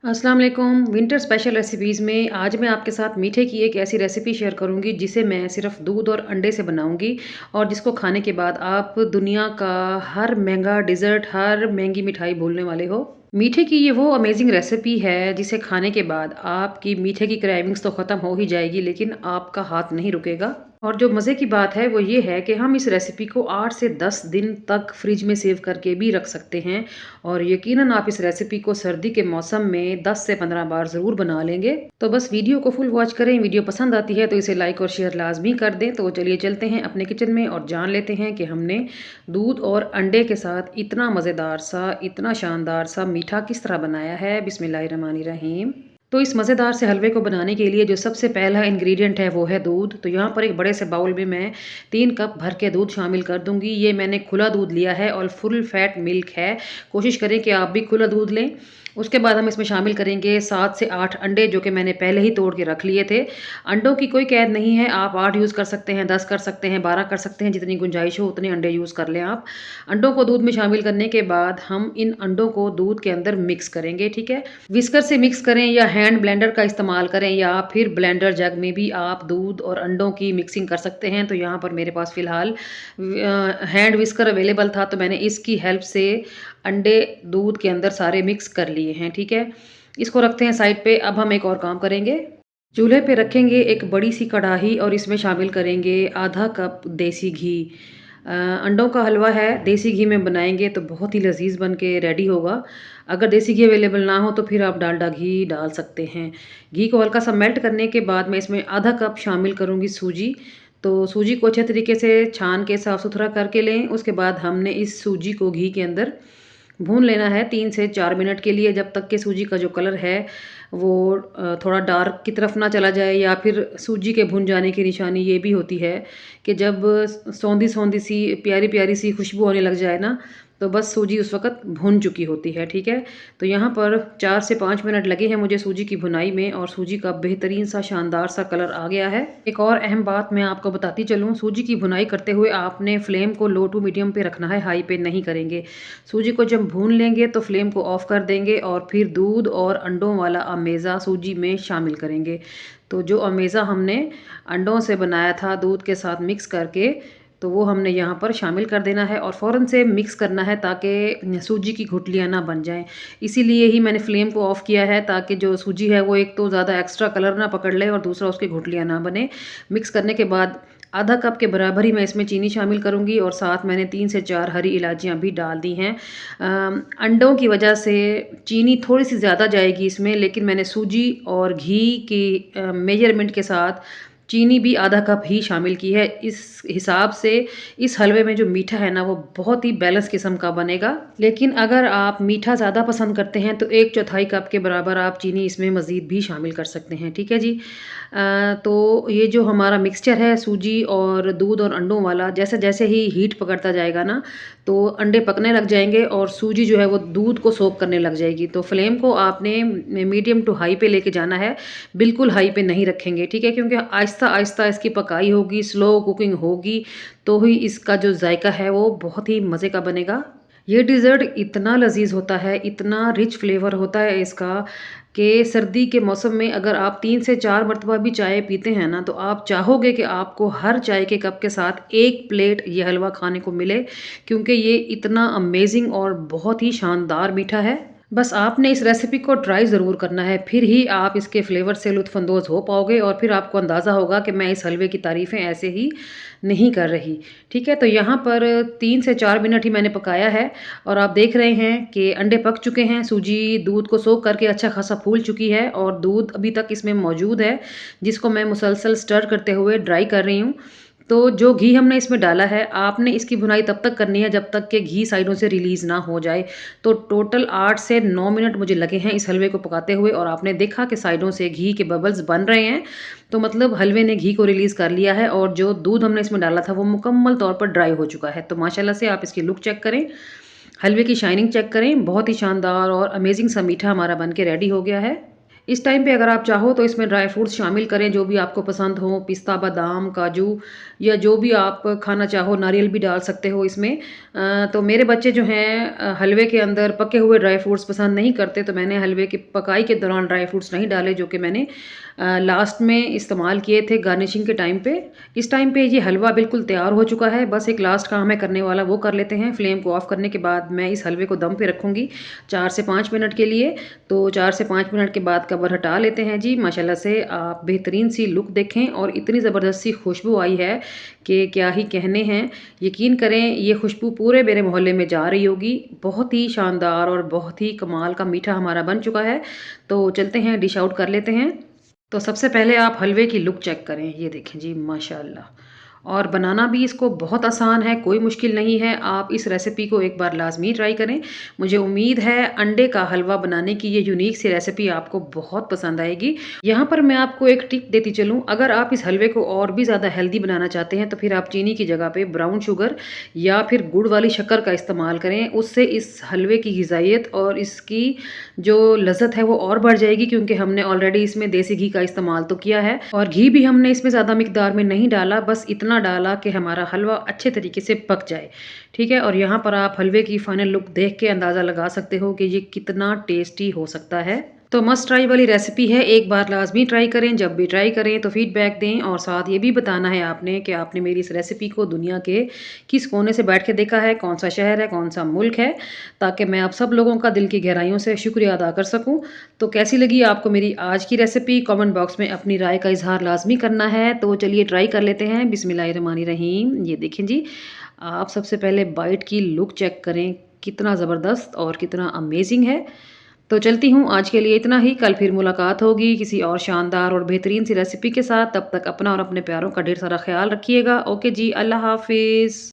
अस्सलाम वालेकुम। Winter special recipes में आज मैं आपके साथ मीठे की एक ऐसी रेसिपी शेयर करूंगी जिसे मैं सिर्फ दूध और अंडे से बनाऊंगी और जिसको खाने के बाद आप दुनिया का हर महंगा डिज़र्ट, हर महंगी मिठाई भूलने वाले हो। मीठे की ये वो अमेजिंग रेसिपी है जिसे खाने के बाद आपकी मीठे की क्रेविंग्स तो ख़त्म हो ही जाएगी, लेकिन आपका हाथ नहीं रुकेगा। और जो मज़े की बात है वो ये है कि हम इस रेसिपी को 8 से 10 दिन तक फ्रिज में सेव करके भी रख सकते हैं और यकीनन आप इस रेसिपी को सर्दी के मौसम में 10 से 15 बार ज़रूर बना लेंगे। तो बस वीडियो को फुल वॉच करें। वीडियो पसंद आती है तो इसे लाइक और शेयर लाजमी कर दें। तो चलिए चलते हैं अपने किचन में और जान लेते हैं कि हमने दूध और अंडे के साथ इतना मज़ेदार सा, इतना शानदार सा मीठा किस तरह बनाया है। बिस्मिल्लाहिर्रहमानिर्रहीम। तो इस मज़ेदार से हलवे को बनाने के लिए जो सबसे पहला इंग्रेडिएंट है वो है दूध। तो यहाँ पर एक बड़े से बाउल में मैं 3 कप भर के दूध शामिल कर दूँगी। ये मैंने खुला दूध लिया है और फुल फैट मिल्क है। कोशिश करें कि आप भी खुला दूध लें। उसके बाद हम इसमें शामिल करेंगे 7 से 8 अंडे, जो कि मैंने पहले ही तोड़ के रख लिए थे। अंडों की कोई कैद नहीं है, आप 8 यूज़ कर सकते हैं, 10 कर सकते हैं, 12 कर सकते हैं, जितनी गुंजाइश हो उतने अंडे यूज़ कर लें आप। अंडों को दूध में शामिल करने के बाद हम इन अंडों को दूध के अंदर मिक्स करेंगे, ठीक है? विस्कर से मिक्स करें या हैंड ब्लेंडर का इस्तेमाल करें या फिर ब्लेंडर जग में भी आप दूध और अंडों की मिक्सिंग कर सकते हैं। तो यहाँ पर मेरे पास फ़िलहाल हैंड विस्कर अवेलेबल था, तो मैंने इसकी हेल्प से अंडे दूध के अंदर सारे मिक्स कर लिए हैं, ठीक है? इसको रखते हैं साइड पे। अब हम एक और काम करेंगे। चूल्हे पे रखेंगे एक बड़ी सी कढ़ाई और इसमें शामिल करेंगे आधा कप देसी घी। अंडों का हलवा है, देसी घी में बनाएंगे तो बहुत ही लजीज बन के रेडी होगा। अगर देसी घी अवेलेबल ना हो तो फिर आप डालडा घी डाल सकते हैं। घी को हल्का सा मेल्ट करने के बाद मैं इसमें आधा कप शामिल करूँगी सूजी। तो सूजी को अच्छे तरीके से छान के साफ़ सुथरा करके लें। उसके बाद हमने इस सूजी को घी के अंदर भून लेना है 3 से 4 मिनट के लिए, जब तक कि सूजी का जो कलर है वो थोड़ा डार्क की तरफ ना चला जाए। या फिर सूजी के भुन जाने की निशानी ये भी होती है कि जब सौंधी-सौंधी सी प्यारी-प्यारी सी खुशबू आने लग जाए ना, तो बस सूजी उस वक़्त भुन चुकी होती है, ठीक है? तो यहाँ पर 4 से 5 मिनट लगे हैं मुझे सूजी की भुनाई में और सूजी का बेहतरीन सा शानदार सा कलर आ गया है। एक और अहम बात मैं आपको बताती चलूँ, सूजी की भुनाई करते हुए आपने फ्लेम को लो टू मीडियम पे रखना है, हाई पे नहीं करेंगे। सूजी को जब भून लेंगे तो फ्लेम को ऑफ कर देंगे और फिर दूध और अंडों वाला अमेज़ा सूजी में शामिल करेंगे। तो जो अमेज़ा हमने अंडों से बनाया था दूध के साथ मिक्स करके, तो वो हमने यहाँ पर शामिल कर देना है और फ़ौरन से मिक्स करना है ताकि सूजी की गुठलियाँ ना बन जाएँ। इसीलिए ही मैंने फ्लेम को ऑफ़ किया है, ताकि जो सूजी है वो एक तो ज़्यादा एक्स्ट्रा कलर ना पकड़ ले और दूसरा उसकी गुठलियाँ ना बने। मिक्स करने के बाद आधा कप के बराबर ही मैं इसमें चीनी शामिल करूँगी और साथ मैंने 3 से 4 हरी इलायचियाँ भी डाल दी हैं। अंडों की वजह से चीनी थोड़ी-सी ज़्यादा जाएगी इसमें, लेकिन मैंने सूजी और घी की मेजरमेंट के साथ चीनी भी आधा कप ही शामिल की है। इस हिसाब से इस हलवे में जो मीठा है ना वो बहुत ही बैलेंस किस्म का बनेगा। लेकिन अगर आप मीठा ज़्यादा पसंद करते हैं तो 1/4 कप के बराबर आप चीनी इसमें मज़ीद भी शामिल कर सकते हैं, ठीक है जी? तो ये जो हमारा मिक्सचर है सूजी और दूध और अंडों वाला, जैसे-जैसे ही हीट पकड़ता जाएगा ना, तो अंडे पकने लग जाएँगे और सूजी जो है वो दूध को सोक करने लग जाएगी। तो फ्लेम को आपने मीडियम टू हाई पे लेके जाना है, बिल्कुल हाई पे नहीं रखेंगे, ठीक है? क्योंकि आहिस्ता-आहिस्ता इसकी पकाई होगी, स्लो कुकिंग होगी, तो ही इसका जो जायका है वो बहुत ही मज़े का बनेगा। ये डिज़र्ट इतना लज़ीज़ होता है, इतना रिच फ्लेवर होता है इसका कि सर्दी के मौसम में अगर आप 3 से 4 मर्तबा भी चाय पीते हैं ना, तो आप चाहोगे कि आपको हर चाय के कप के साथ 1 प्लेट ये हलवा खाने को मिले, क्योंकि ये इतना अमेज़िंग और बहुत ही शानदार मीठा है। बस आपने इस रेसिपी को ट्राई ज़रूर करना है, फिर ही आप इसके फ्लेवर से लुत्फ़अंदोज़ हो पाओगे और फिर आपको अंदाज़ा होगा कि मैं इस हलवे की तारीफ़ें ऐसे ही नहीं कर रही। ठीक है? तो यहाँ पर 3 से 4 मिनट ही मैंने पकाया है और आप देख रहे हैं कि अंडे पक चुके हैं, सूजी दूध को सोख करके अच्छा खासा फूल चुकी है और दूध अभी तक इसमें मौजूद है, जिसको मैं मुसलसल स्टर करते हुए ड्राई कर रही हूँ। तो जो घी हमने इसमें डाला है, आपने इसकी भुनाई तब तक करनी है जब तक कि घी साइडों से रिलीज़ ना हो जाए। तो टोटल 8 से 9 मिनट मुझे लगे हैं इस हलवे को पकाते हुए और आपने देखा कि साइडों से घी के बबल्स बन रहे हैं। तो मतलब हलवे ने घी को रिलीज़ कर लिया है और जो दूध हमने इसमें डाला था वो मुकम्मल तौर पर ड्राई हो चुका है। तो माशाल्लाह से आप इसकी लुक चेक करें, हलवे की शाइनिंग चेक करें, बहुत ही शानदार और अमेज़िंग सा मीठा हमारा बन के रेडी हो गया है। इस टाइम पे अगर आप चाहो तो इसमें ड्राई फ्रूट्स शामिल करें जो भी आपको पसंद हो, पिस्ता, बादाम, काजू या जो भी आप खाना चाहो, नारियल भी डाल सकते हो इसमें। तो मेरे बच्चे जो हैं हलवे के अंदर पके हुए ड्राई फ्रूट्स पसंद नहीं करते, तो मैंने हलवे की पकाई के दौरान ड्राई फ्रूट्स नहीं डाले, जो कि मैंने लास्ट में इस्तेमाल किए थे गार्निशिंग के टाइम पे। इस टाइम पे ये हलवा बिल्कुल तैयार हो चुका है, बस एक लास्ट काम है करने वाला, वो कर लेते हैं। फ्लेम को ऑफ करने के बाद मैं इस हलवे को दम पे रखूँगी 4 से 5 मिनट के लिए। तो 4 से 5 मिनट के बाद कवर हटा लेते हैं जी। माशाल्लाह से आप बेहतरीन सी लुक देखें और इतनी ज़बरदस्त सी खुशबू आई है कि क्या ही कहने हैं। यकीन करें ये खुशबू पूरे मेरे मोहल्ले में जा रही होगी। बहुत ही शानदार और बहुत ही कमाल का मीठा हमारा बन चुका है। तो चलते हैं डिश आउट कर लेते हैं। तो सबसे पहले आप हलवे की लुक चेक करें। ये देखें जी माशाल्लाह। और बनाना भी इसको बहुत आसान है, कोई मुश्किल नहीं है। आप इस रेसिपी को एक बार लाज़मी ट्राई करें। मुझे उम्मीद है अंडे का हलवा बनाने की ये यूनिक सी रेसिपी आपको बहुत पसंद आएगी। यहाँ पर मैं आपको एक टिप देती चलूँ, अगर आप इस हलवे को और भी ज़्यादा हेल्दी बनाना चाहते हैं तो फिर आप चीनी की जगह पे ब्राउन शुगर या फिर गुड़ वाली शक्कर का इस्तेमाल करें। उससे इस हलवे की ग़िज़ाइयत और इसकी जो लज़्ज़त है वो और बढ़ जाएगी, क्योंकि हमने ऑलरेडी इसमें देसी घी का इस्तेमाल तो किया है और घी भी हमने इसमें ज़्यादा मिकदार में नहीं डाला, बस इतना डाला कि हमारा हलवा अच्छे तरीके से पक जाए। ठीक है, और यहाँ पर आप हलवे की फाइनल लुक देख के अंदाज़ा लगा सकते हो कि ये कितना टेस्टी हो सकता है। तो मस्ट ट्राई वाली रेसिपी है, एक बार लाज़मी ट्राई करें। जब भी ट्राई करें तो फीडबैक दें और साथ ये भी बताना है आपने कि आपने मेरी इस रेसिपी को दुनिया के किस कोने से बैठ के देखा है, कौन सा शहर है, कौन सा मुल्क है, ताकि मैं आप सब लोगों का दिल की गहराइयों से शुक्रिया अदा कर सकूँ। तो कैसी लगी आपको मेरी आज की रेसिपी, कमेंट बॉक्स में अपनी राय का इज़हार लाज़मी करना है। तो चलिए ट्राई कर लेते हैं। बिस्मिल्लाहिर्रहमानिर्रहीम। ये देखें जी, आप सबसे पहले बाइट की लुक चेक करें, कितना ज़बरदस्त और कितना अमेजिंग है। तो चलती हूँ, आज के लिए इतना ही। कल फिर मुलाकात होगी किसी और शानदार और बेहतरीन सी रेसिपी के साथ। तब तक अपना और अपने प्यारों का ढेर सारा ख्याल रखिएगा। ओके जी, अल्लाह हाफ़िज़।